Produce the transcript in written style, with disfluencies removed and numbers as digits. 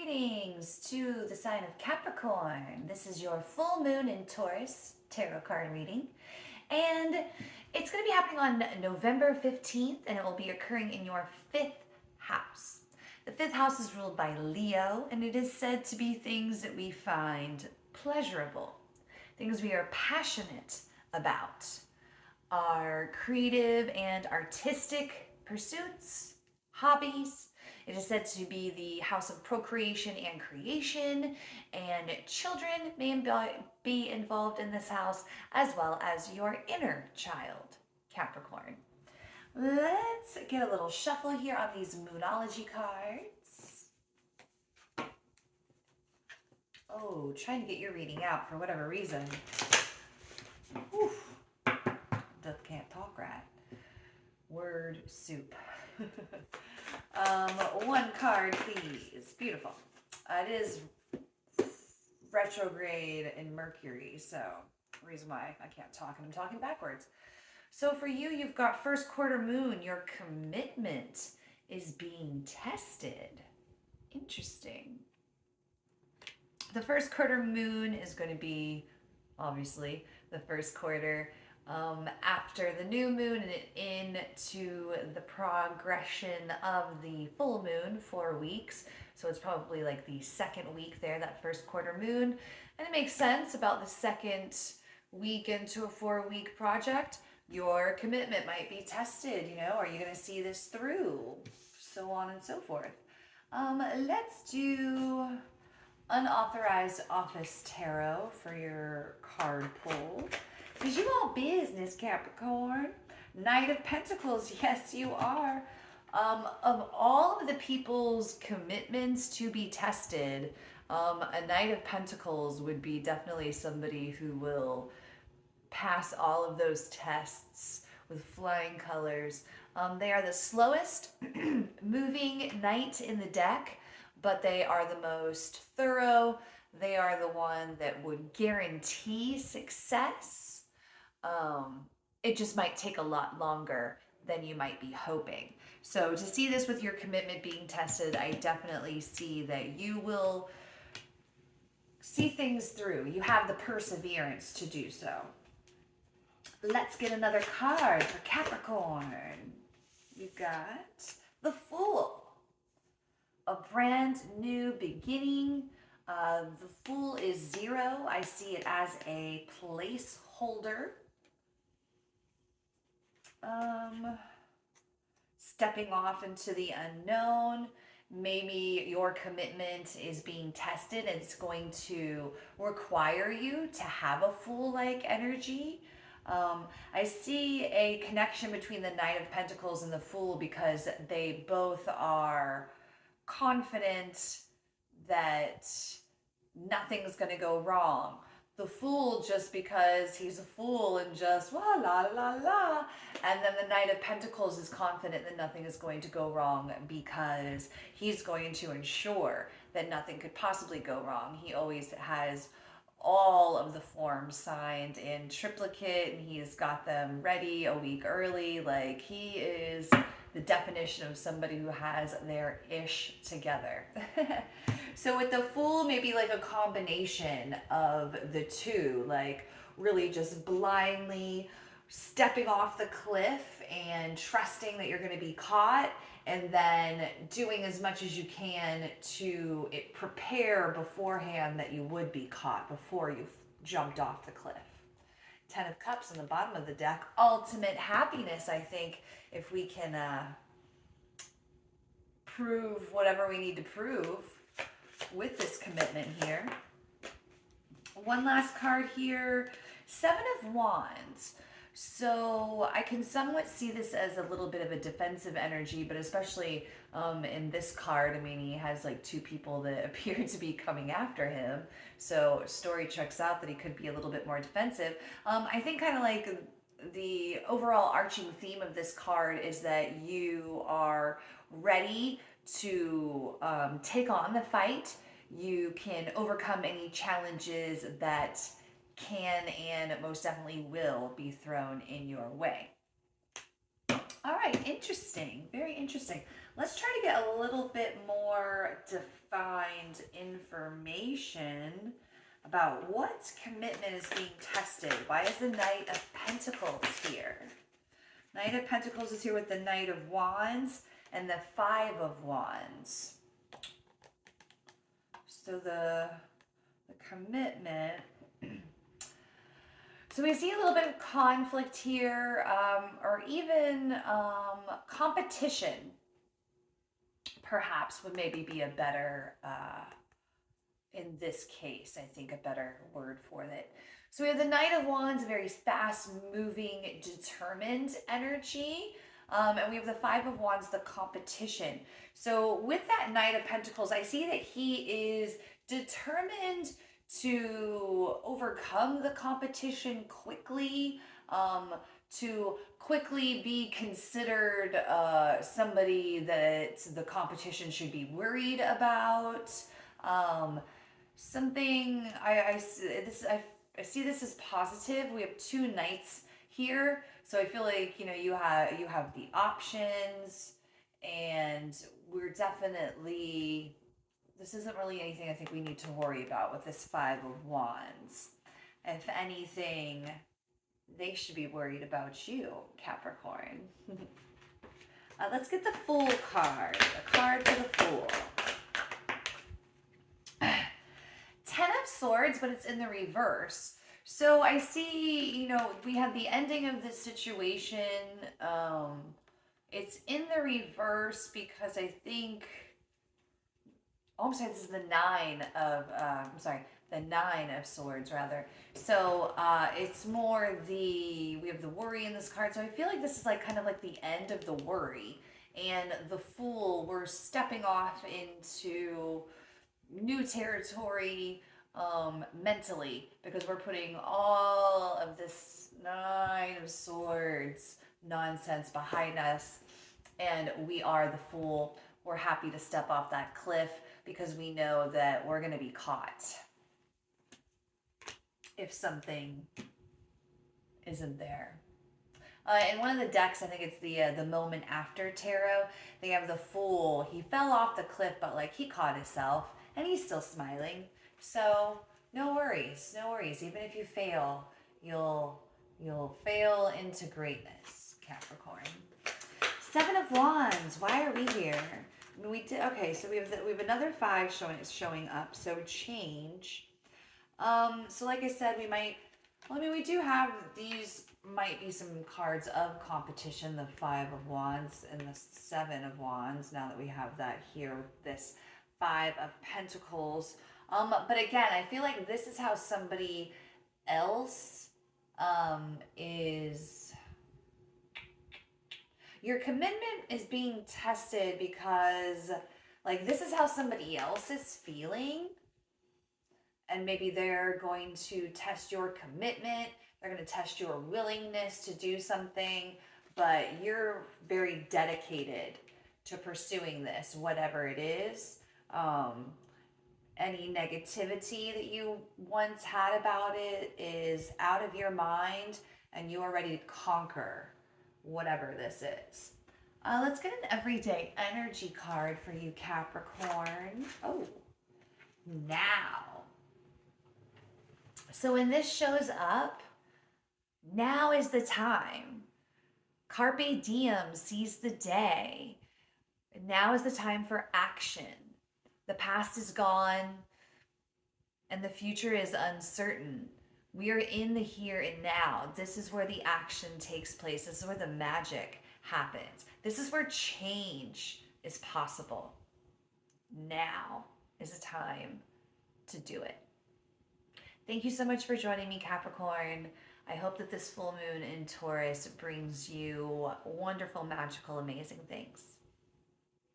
Greetings to the sign of Capricorn. This is your full moon in Taurus tarot card reading. And it's going to be happening on November 15th, and it will be occurring in your fifth house. The fifth house is ruled by Leo, and it is said to be things that we find pleasurable, things we are passionate about, our creative and artistic pursuits, hobbies. It is said to be the house of procreation and creation, and children may be involved in this house, as well as your inner child, Capricorn. Let's get a little shuffle here on these Moonology cards. Oh, trying to get your reading out for whatever reason. Oof. Can't talk right. Word soup. One card, please. Beautiful. It is retrograde in Mercury, so reason why I can't talk and I'm talking backwards. So for you, you've got first quarter moon. Your commitment is being tested. Interesting. The first quarter moon is going to be, obviously, the first quarter after the new moon and into the progression of the full moon, 4 weeks. So it's probably like the second week there, that first quarter moon. And it makes sense about the second week into a 4-week project. Your commitment might be tested, are you going to see this through? So on and so forth. Let's do unauthorized office tarot for your card pull. Because you want business, Capricorn. Knight of Pentacles, yes you are. Of all of the people's commitments to be tested, a Knight of Pentacles would be definitely somebody who will pass all of those tests with flying colors. They are the slowest moving knight in the deck, but they are the most thorough. They are the one that would guarantee success. It just might take a lot longer than you might be hoping. So to see this with your commitment being tested, I definitely see that you will see things through. You have the perseverance to do so. Let's get another card for Capricorn. You've got the Fool. A brand new beginning. The Fool is 0. I see it as a placeholder. Stepping off into the unknown. Maybe your commitment is being tested and it's going to require you to have a Fool-like energy. I see a connection between the Knight of Pentacles and the Fool because they both are confident that nothing's going to go wrong. The Fool just because he's a fool and just la la la la. And then the Knight of Pentacles is confident that nothing is going to go wrong because he's going to ensure that nothing could possibly go wrong. He always has all of the forms signed in triplicate and he's got them ready a week early. Like he is the definition of somebody who has their ish together. So with the Fool, maybe like a combination of the two, like really just blindly stepping off the cliff and trusting that you're going to be caught, and then doing as much as you can to prepare beforehand that you would be caught before you jumped off the cliff. 10 of Cups on the bottom of the deck. Ultimate happiness, I think, if we can prove whatever we need to prove with this commitment here. One last card here. 7 of Wands. So I can somewhat see this as a little bit of a defensive energy, but especially in this card, I mean, he has like 2 people that appear to be coming after him. So story checks out that he could be a little bit more defensive. I think kind of like the overall arching theme of this card is that you are ready to take on the fight. You can overcome any challenges that can and most definitely will be thrown in your way. All right, interesting, very interesting. Let's try to get a little bit more find information about what commitment is being tested. Why is the Knight of Pentacles here? Knight of Pentacles is here with the Knight of Wands and the Five of Wands. So the commitment. So we see a little bit of conflict here, or even competition, perhaps, would maybe be a better, in this case, I think a better word for it. So we have the Knight of Wands, a very fast-moving, determined energy. And we have the Five of Wands, the competition. So with that Knight of Pentacles, I see that he is determined to overcome the competition quickly, to quickly be considered somebody that the competition should be worried about. Something I see this as positive. We have two knights here, so I feel like you have the options, and we're definitely, this isn't really anything I think we need to worry about with this Five of Wands. If anything, they should be worried about you, Capricorn. Let's get the Fool card. A card for the Fool. Ten of Swords, but it's in the reverse. So I see, we have the ending of this situation. It's in the reverse because I think, I'm sorry, this is the the Nine of Swords, rather. So it's more we have the worry in this card. So I feel like this is kind of like the end of the worry. And the Fool, we're stepping off into new territory mentally, because we're putting all of this Nine of Swords nonsense behind us, and we are the Fool. We're happy to step off that cliff because we know that we're going to be caught if something isn't there. In one of the decks, I think it's the Moment After Tarot, they have the Fool. He fell off the cliff, but he caught himself, and he's still smiling. So no worries, no worries. Even if you fail, you'll fail into greatness, Capricorn. Seven of Wands. Why are we here? We did okay. So we have another five showing up. So change. So like I said, we do have these. Might be some cards of competition. The Five of Wands and the Seven of Wands. Now that we have that here with this Five of Pentacles. But again, I feel like this is how somebody else is. Your commitment is being tested because, this is how somebody else is feeling. And maybe they're going to test your commitment. They're going to test your willingness to do something. But you're very dedicated to pursuing this, whatever it is. Any negativity that you once had about it is out of your mind, and you are ready to conquer whatever this is. Let's get an everyday energy card for you, Capricorn. Oh, now. So when this shows up, now is the time. Carpe diem, seize the day. Now is the time for action. The past is gone, and the future is uncertain. We are in the here and now. This is where the action takes place. This is where the magic happens. This is where change is possible. Now is the time to do it. Thank you so much for joining me, Capricorn. I hope that this full moon in Taurus brings you wonderful, magical, amazing things.